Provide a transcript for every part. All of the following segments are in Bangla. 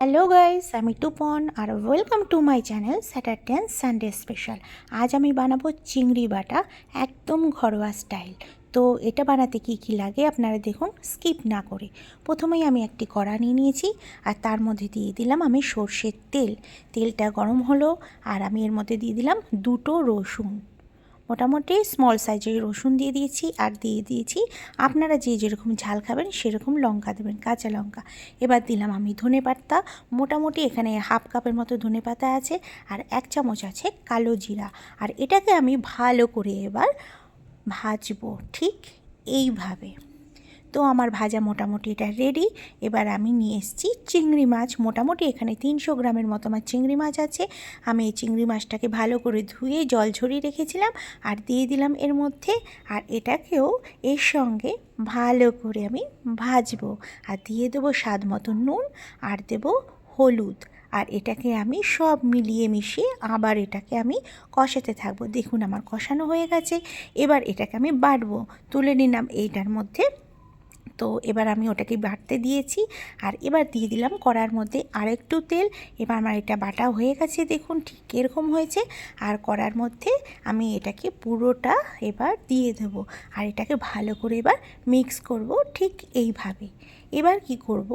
হ্যালো গাইস, আমি টুপন আর welcome to my channel Saturday and Sunday special. আজ আমি বানাবো চিংড়ি বাটা, একদম ঘরোয়া স্টাইল। তো এটা বানাতে কি কি লাগে আপনারা দেখুন, স্কিপ না করে। প্রথমেই আমি একটি কড়া নিয়ে নিয়েছি আর তার মধ্যে দিয়ে দিলাম আমি সর্ষের তেল। তেলটা গরম হলো আর আমি এর মধ্যে দিয়ে দিলাম দুটো রসুন, মোটামুটি স্মল সাইজের রসুন দিয়ে দিয়েছি। আর দিয়ে দিয়েছি আপনারা যে যেরকম ঝাল খাবেন সেরকম লঙ্কা দেবেন, কাঁচা লঙ্কা। এবার দিলাম আমি ধনেপাতা, মোটামুটি এখানে হাফ কাপের মতো ধনেপাতা আছে। আর 1 চামচ আছে কালো জিরা। আর এটাকে আমি ভালো করে এবার ভাজবো ঠিক এইভাবে। তো আমার ভাজা মোটামুটি এটা রেডি। এবার আমি নিয়ে এসেছি চিংড়ি মাছ, মোটামুটি এখানে 300 গ্রামের মতো আমার চিংড়ি মাছ আছে। আমি এই চিংড়ি মাছটাকে ভালো করে ধুয়ে জল ঝরিয়ে রেখেছিলাম আর দিয়ে দিলাম এর মধ্যে। আর এটাকেও এর সঙ্গে ভালো করে আমি ভাজবো আর দিয়ে দেবো স্বাদ মতো নুন আর দেবো হলুদ। আর এটাকে আমি সব মিলিয়ে মিশিয়ে আবার এটাকে আমি কষাতে থাকবো। দেখুন আমার কষানো হয়ে গেছে। এবার এটাকে আমি বাটবো, তুলে নিলাম এইটার মধ্যে। তো এবার আমি ওটাকে বাটতে দিয়েছি আর এবার দিয়ে দিলাম কড়ার মধ্যে আরেকটু তেল। এবার আমার এটা বাটা হয়ে গেছে, দেখুন ঠিক এরকম হয়েছে। আর কড়ার মধ্যে আমি এটাকে পুরোটা এবার দিয়ে দেবো আর এটাকে ভালো করে এবার মিক্স করব ঠিক এইভাবে। এবার কি করব,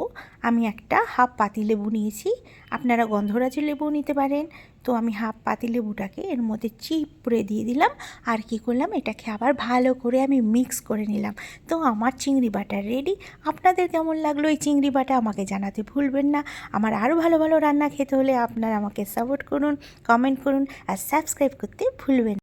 আমি একটা হাফ পাতিলেবু নিয়েছি, আপনারা গন্ধরাজের লেবু নিতে পারেন। তো আমি হাফ পাতিলেবুটাকে এর মধ্যে চিপড়ে দিয়ে দিলাম আর কি করলাম, এটাকে আবার ভালো করে আমি মিক্স করে নিলাম। তো আমার চিংড়ি বাটা রেডি। আপনাদের কেমন লাগলো এই চিংড়ি বাটা আমাকে জানাতে ভুলবেন না। আমার আরও ভালো ভালো রান্না খেতে হলে আপনারা আমাকে সাপোর্ট করুন, কমেন্ট করুন আর সাবস্ক্রাইব করতে ভুলবেন না।